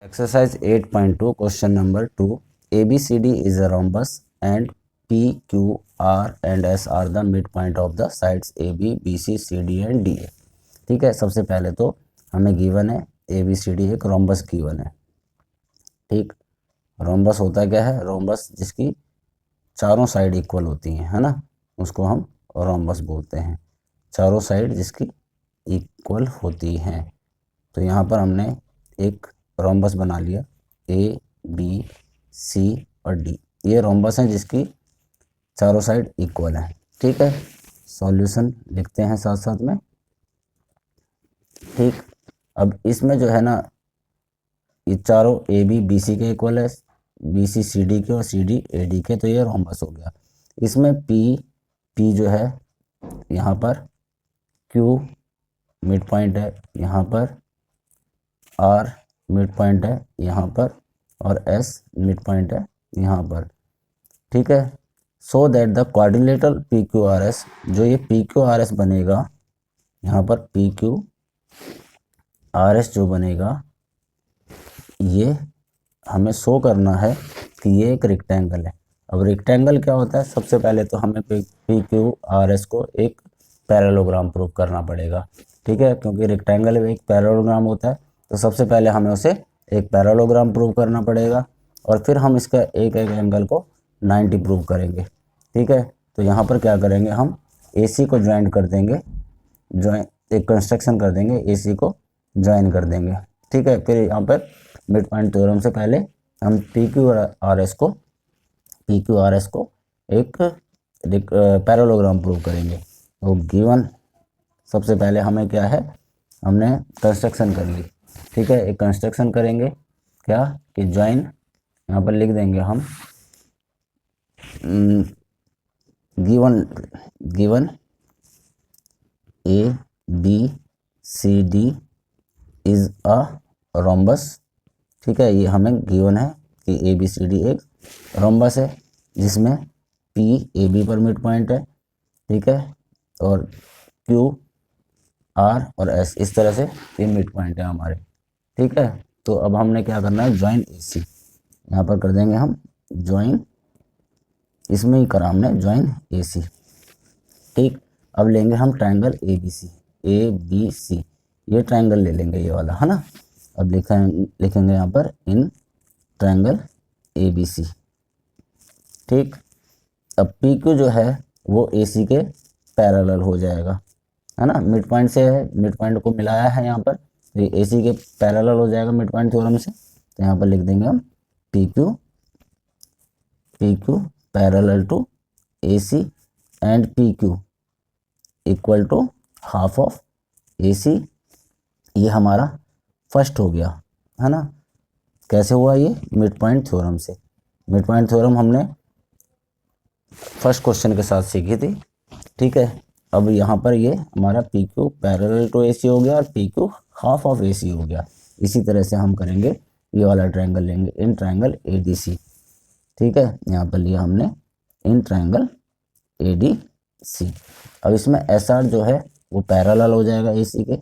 Exercise 8.2 question number 2. ABCD is a rhombus and P, Q, R and S are the midpoint of the sides AB, BC, CD and DA. ठीक है, सबसे पहले तो हमें given है ABCD एक rhombus given है। ठीक, रोम्बस होता क्या है? रोम्बस जिसकी चारों साइड इक्वल होती हैं, है ना, उसको हम रोम्बस बोलते हैं। चारों साइड जिसकी इक्वल होती हैं। तो यहाँ पर हमने एक रोम्बस बना लिया, ए बी सी और डी। ये रोम्बस हैं जिसकी चारों साइड इक्वल है। ठीक है, सॉल्यूशन लिखते हैं साथ साथ में। ठीक, अब इसमें जो है ना, ये चारों ए बी बी सी के इक्वल है, बी सी सी डी के और सी डी ए डी के, तो ये रोम्बस हो गया। इसमें पी जो है यहाँ पर, क्यू मिड पॉइंट है यहाँ पर, आर मिड पॉइंट है यहाँ पर और एस मिड पॉइंट है यहाँ पर। ठीक है, so that the quadrilateral P Q R S, जो ये पी क्यू आर एस बनेगा यहाँ पर, पी क्यू आर एस जो बनेगा, ये हमें शो करना है कि ये एक रेक्टेंगल है। अब रेक्टेंगल क्या होता है? सबसे पहले तो हमें पी क्यू आर एस को एक पैरेललोग्राम प्रूव करना पड़ेगा। ठीक है, क्योंकि रेक्टेंगल में एक पैरेललोग्राम होता है, तो सबसे पहले हमें उसे एक पैरेललोग्राम प्रूव करना पड़ेगा और फिर हम इसका एक एक एंगल को 90 प्रूव करेंगे। ठीक है, तो यहाँ पर क्या करेंगे, हम AC को ज्वाइन कर देंगे, एक कंस्ट्रक्शन कर देंगे, AC को ज्वाइन कर देंगे। ठीक है, फिर यहाँ पर मिड पॉइंट थ्योरम से पहले हम पी क्यू आर एस को एक पैरेललोग्राम प्रूव करेंगे। तो गिवन सबसे पहले हमें क्या है, हमने कंस्ट्रक्शन कर ली। ठीक है, एक कंस्ट्रक्शन करेंगे क्या कि ज्वाइन, यहाँ पर लिख देंगे हम given A B C D is a rhombus. ठीक है, ये हमें गिवन है कि ए बी सी डी एक रोम्बस है जिसमें पी ए बी पर मिड पॉइंट है। ठीक है, और क्यू आर और एस इस तरह से ये मिड पॉइंट है हमारे। ठीक है, तो अब हमने क्या करना है, ज्वाइन AC यहाँ पर कर देंगे हम ज्वाइन, इसमें ही करा हमने ज्वाइन AC। ठीक, अब लेंगे हम ट्रायंगल ABC, ये ट्रायंगल ले लेंगे, ये वाला, है ना। अब लिखेंगे यहाँ पर इन ट्रायंगल ABC। ठीक, अब PQ जो है वो AC के पैरेलल हो जाएगा, है ना, मिड पॉइंट से है, मिड पॉइंट को मिलाया है यहाँ पर, तो ये AC के पैरेलल हो जाएगा मिड पॉइंट थ्योरम से। तो यहाँ पर लिख देंगे हम PQ parallel to AC and PQ equal to half of AC। ये हमारा फर्स्ट हो गया, है ना। कैसे हुआ ये? मिड पॉइंट थ्योरम से। मिड पॉइंट थ्योरम हमने फर्स्ट क्वेश्चन के साथ सीखी थी। ठीक है, अब यहाँ पर ये हमारा PQ पैरेलल टू AC हो गया और PQ हाफ ऑफ AC हो गया। इसी तरह से हम करेंगे, ये वाला ट्रायंगल लेंगे, इन ट्रायंगल ADC। ठीक है, यहाँ पर लिया हमने इन ट्रायंगल ADC। अब इसमें SR जो है वो पैरेलल हो जाएगा AC के,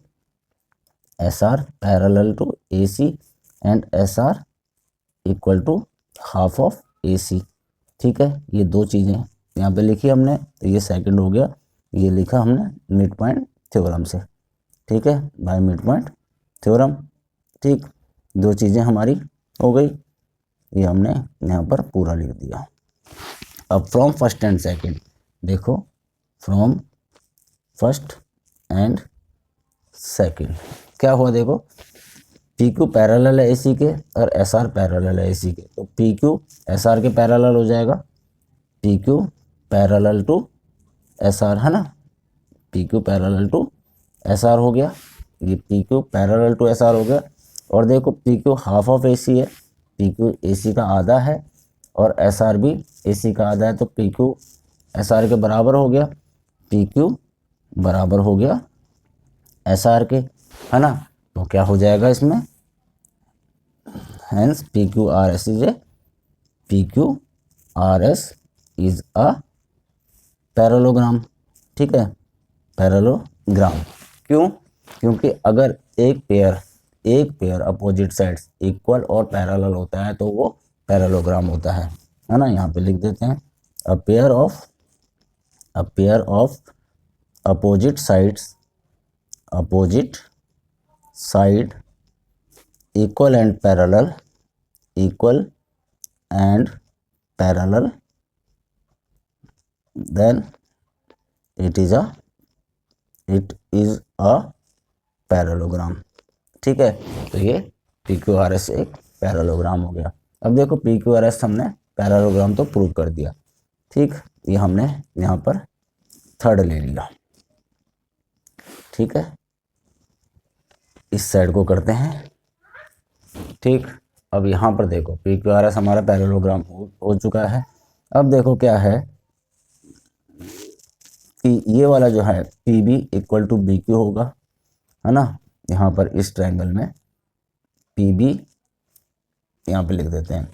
SR parallel to AC and SR equal to half of AC। ठीक है, ये दो चीज़ें यहाँ पे लिखी हमने, तो ये सेकंड हो गया, ये लिखा हमने मिड पॉइंट थ्योरम से। ठीक है, बाय मिड पॉइंट थ्योरम। ठीक, दो चीज़ें हमारी हो गई, ये हमने यहाँ पर पूरा लिख दिया। अब फ्रॉम फर्स्ट एंड सेकंड देखो, फ्रॉम फर्स्ट एंड सेकंड क्या हुआ, देखो PQ पैरेलल है AC के और SR पैरेलल है AC के, तो PQ SR के पैरेलल हो जाएगा, PQ पैरेलल टू SR, है ना, PQ पैरेलल टू SR हो गया, ये PQ पैरेलल टू SR हो गया। और देखो PQ हाफ ऑफ AC है, PQ AC का आधा है और SR भी AC का आधा है, तो PQ SR के बराबर हो गया, PQ बराबर हो गया SR के, है ना। तो क्या हो जाएगा इसमें, hence PQRS is a parallelogram. ठीक है, पैरेललोग्राम क्यों? क्योंकि अगर एक पेयर एक पेयर अपोजिट साइड्स इक्वल और पैरेलल होता है तो वो पैरेललोग्राम होता है ना। यहाँ पे लिख देते हैं a pair of opposite side equal and parallel then it is a parallelogram. ठीक है, तो ये PQRS एक पैरेललोग्राम हो गया। अब देखो PQRS हमने पैरेललोग्राम तो प्रूव कर दिया। ठीक, ये हमने यहाँ पर थर्ड ले लिया। ठीक है, इस साइड को करते हैं। ठीक, अब यहाँ पर देखो PQRS हमारा पैरेललोग्राम हो चुका है। अब देखो क्या है कि ये वाला जो है PB इक्वल टू BQ होगा, है ना। यहाँ पर इस ट्रायंगल में PB यहाँ पे लिख देते हैं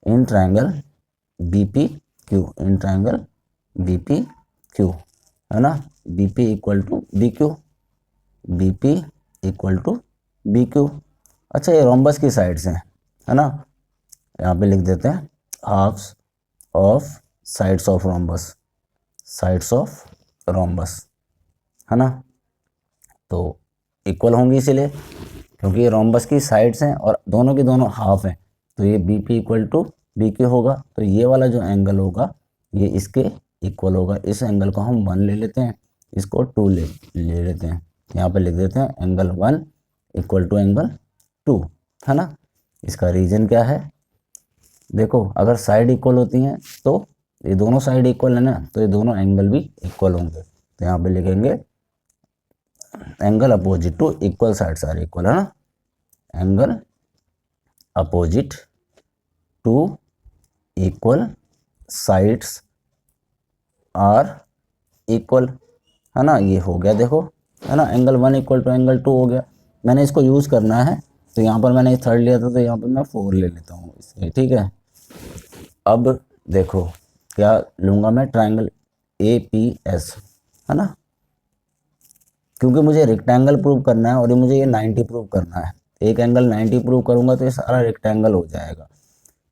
इन ट्रायंगल BPQ, है ना। BP equal to BQ। अच्छा, ये रोम्बस की साइड्स हैं, है ना। यहाँ पे लिख देते हैं halves of sides of rhombus, है ना। तो इक्वल होंगी इसीलिए क्योंकि ये रोम्बस की साइड्स हैं और दोनों की दोनों हाफ हैं, तो ये BP इक्वल टू BQ होगा। तो ये वाला जो एंगल होगा ये इसके इक्वल होगा। इस एंगल को हम 1 ले लेते हैं, इसको 2 ले लेते हैं। यहाँ पे लिख देते हैं एंगल 1 इक्वल टू एंगल 2, है ना। इसका रीजन क्या है, देखो अगर साइड इक्वल होती हैं तो ये दोनों साइड इक्वल है ना, तो ये दोनों एंगल भी इक्वल होंगे। तो यहाँ पे लिखेंगे angle opposite to equal sides are equal, है ना। Angle opposite to equal sides are equal, है ना। ये हो गया देखो, है ना। एंगल 1 इक्वल टू एंगल 2 हो गया। मैंने इसको यूज़ करना है तो यहाँ पर मैंने थर्ड लिया था तो यहाँ पर मैं 4 ले लेता हूँ इसके। ठीक है, अब देखो क्या लूँगा मैं, ट्रायंगल APS, है ना। क्योंकि मुझे रेक्टेंगल प्रूव करना है और ये मुझे ये 90 प्रूव करना है। एक एंगल 90 प्रूव करूँगा तो ये सारा रेक्टेंगल हो जाएगा।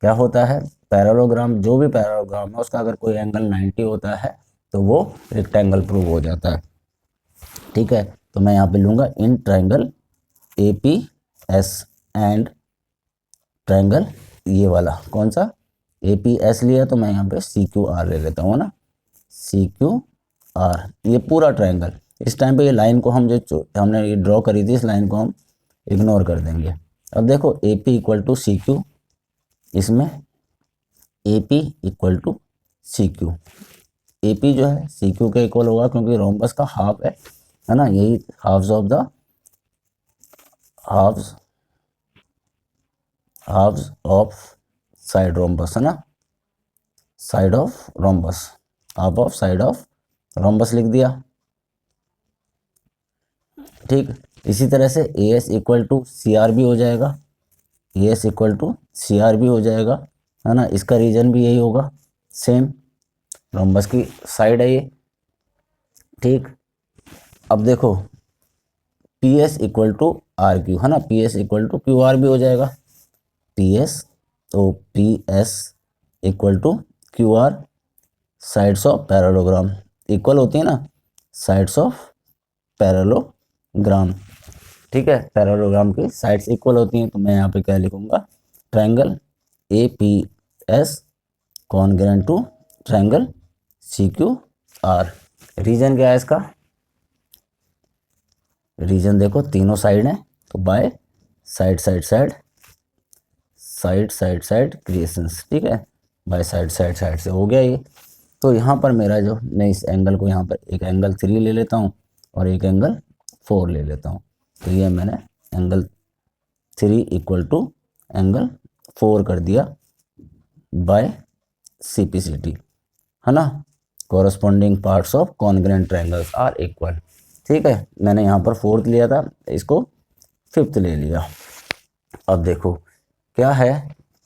क्या होता है, पैरेललोग्राम, जो भी पैरेललोग्राम है उसका अगर कोई एंगल 90 होता है तो वो रेक्टेंगल प्रूव हो जाता है। ठीक है, तो मैं यहाँ पे लूँगा in triangle APS and triangle, ये वाला कौन सा APS लिया तो मैं यहाँ पे CQR ले लेता हूँ ना। CQR ये पूरा ट्रायंगल। इस टाइम पे ये लाइन को हम जो हमने ये ड्रॉ करी थी इस लाइन को हम इग्नोर कर देंगे। अब देखो AP इक्वल टू CQ, इसमें AP equal to CQ। AP जो है CQ के इक्वल होगा क्योंकि रोम्बस का हाफ है ना। यही हाफ्स ऑफ साइड रोम्बस, है ना। Side of rhombus, half of side of rhombus लिख दिया। ठीक, इसी तरह से AS इक्वल टू CR भी हो जाएगा, AS इक्वल टू CR भी हो जाएगा, है ना। इसका रीजन भी यही होगा, सेम रोम्बस की साइड है ये। ठीक, अब देखो PS इक्वल टू RQ, है ना। PS इक्वल टू QR भी हो जाएगा। PS तो PS equal to QR, sides of parallelogram equal होती है ना, साइड्स ऑफ पैरेललोग्राम। ठीक है, पैरेललोग्राम की साइड्स इक्वल होती हैं तो मैं यहाँ पे क्या लिखूंगा, triangle APS congruent to triangle CQR। Reason क्या है इसका, रीजन देखो तीनों साइड हैं तो बाय साइड क्रिएशंस। ठीक है, बाय साइड से हो गया ये। तो यहाँ पर मेरा जो, मैं इस एंगल को यहाँ पर एक एंगल 3 ले लेता हूँ और एक एंगल 4 ले लेता हूँ। तो ये मैंने एंगल 3 इक्वल टू एंगल 4 कर दिया बाय CPCT, है ना। Corresponding parts of congruent triangles are equal. ठीक है, मैंने यहाँ पर 4th लिया था, इसको 5th ले लिया। अब देखो क्या है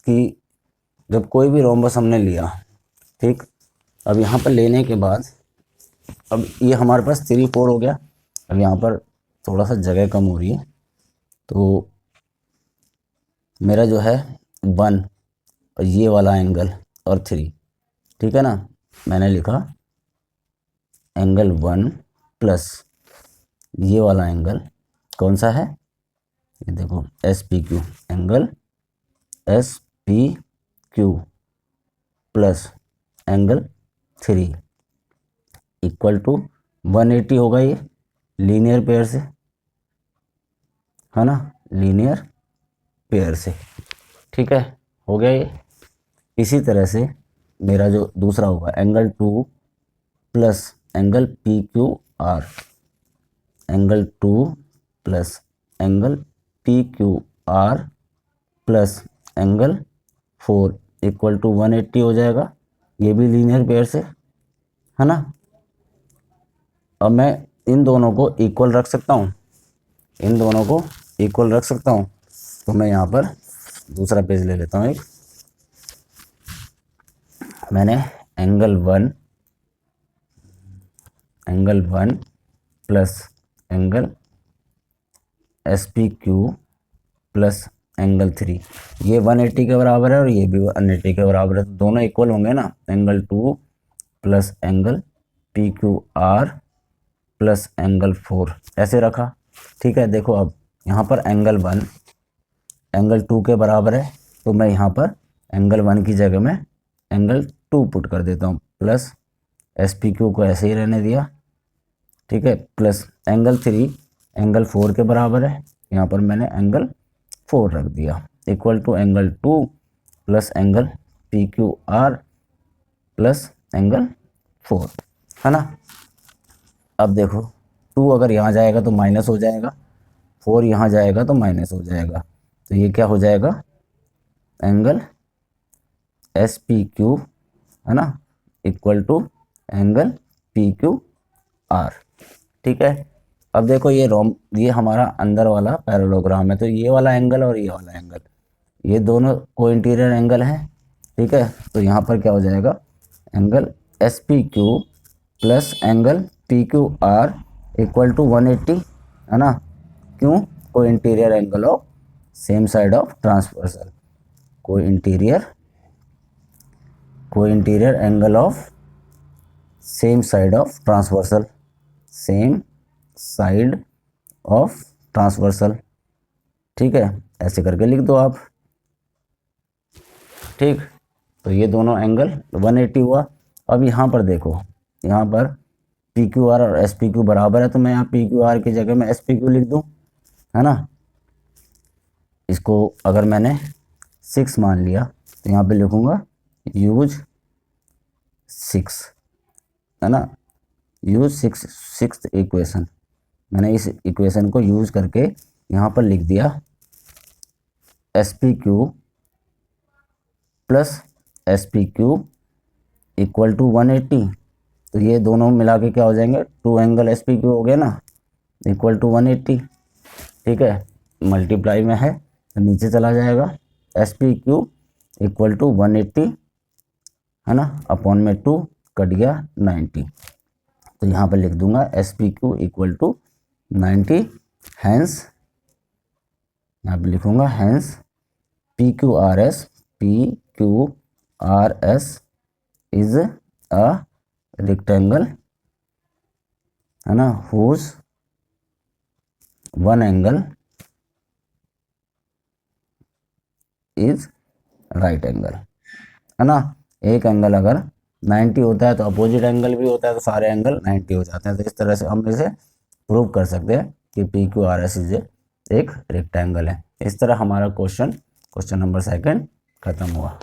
कि जब कोई भी रोम्बस हमने लिया, ठीक, अब यहाँ पर लेने के बाद अब ये हमारे पास 3 4 हो गया। अब यहाँ पर थोड़ा सा जगह कम हो रही है तो मेरा जो है 1 और ये वाला एंगल और 3, ठीक है ना। मैंने लिखा एंगल 1 प्लस ये वाला एंगल कौन सा है, ये देखो S P Q, angle S P Q plus angle 3 equal to 180 होगा, ये लीनियर पेयर से, है ना, लीनियर पेयर से, ठीक है, हो गया ये। इसी तरह से मेरा जो दूसरा होगा angle 2 plus angle P Q R, angle 2 plus angle P Q R plus angle 4 equal to 180 हो जाएगा, ये भी लीनियर पेयर से, है ना। अब मैं इन दोनों को इक्वल रख सकता हूँ, इन दोनों को इक्वल रख सकता हूँ, तो मैं यहाँ पर दूसरा पेज ले लेता हूँ एक। मैंने angle 1 plus angle S P Q plus angle 3, ये 180 के बराबर है और ये भी 180 के बराबर है, तो दोनों इक्वल होंगे ना। Angle 2 plus angle P Q R plus angle 4 ऐसे रखा, ठीक है। देखो अब यहाँ पर एंगल 1 एंगल 2 के बराबर है, तो मैं यहाँ पर एंगल 1 की जगह में एंगल 2 पुट कर देता हूँ, प्लस एस पी क्यू को ऐसे ही रहने दिया, ठीक है, प्लस एंगल 3 एंगल 4 के बराबर है, यहाँ पर मैंने एंगल 4 रख दिया, equal to angle 2 plus angle P Q R plus angle 4, है ना। अब देखो 2 अगर यहाँ जाएगा तो माइनस हो जाएगा, 4 यहाँ जाएगा तो माइनस हो जाएगा, तो ये क्या हो जाएगा, एंगल एस पी क्यू, है ना, equal to angle P Q R, ठीक है। अब देखो ये हमारा अंदर वाला पैरेललोग्राम है, तो ये वाला एंगल और ये वाला एंगल, ये दोनों को इंटीरियर एंगल हैं, ठीक है। तो यहाँ पर क्या हो जाएगा, angle S P Q plus angle P Q R equal to 180, है ना, क्यों, co-interior angle of same side of transversal, co-interior angle of same side of transversal, same side of transversal, ठीक है, ऐसे करके लिख दो आप, ठीक। तो ये दोनों एंगल 180 हुआ। अब यहाँ पर देखो, यहाँ पर पी क्यू आर और एस पी क्यू बराबर है, तो मैं यहाँ पी क्यू आर की जगह में एस पी क्यू लिख दूँ, है ना। इसको अगर मैंने 6 मान लिया तो यहाँ पे लिखूँगा यूज 6, है ना, यूज 6th इक्वेशन, मैंने इस इक्वेशन को यूज करके यहाँ पर लिख दिया S P Q plus S P Q equal to 180, तो ये दोनों मिला के क्या हो जाएंगे, 2 एंगल एस पी क्यू हो गए ना, इक्वल टू 180, ठीक है, मल्टीप्लाई में है तो नीचे चला जाएगा, S P Q equal to 180, है ना, अपॉन में 2 कट गया 90, तो यहाँ पर लिख दूंगा S P Q equal to 90, hence यहाँ पे लिखूंगा hence P Q R S is a rectangle, है ना, whose one angle is right angle, है ना। एक एंगल अगर 90 होता है तो अपोजिट एंगल भी होता है, तो सारे एंगल 90 हो जाते हैं। तो इस तरह से हम इसे प्रूव कर सकते हैं कि P Q R S is एक रेक्टेंगल है। इस तरह हमारा क्वेश्चन नंबर 2 खत्म हुआ।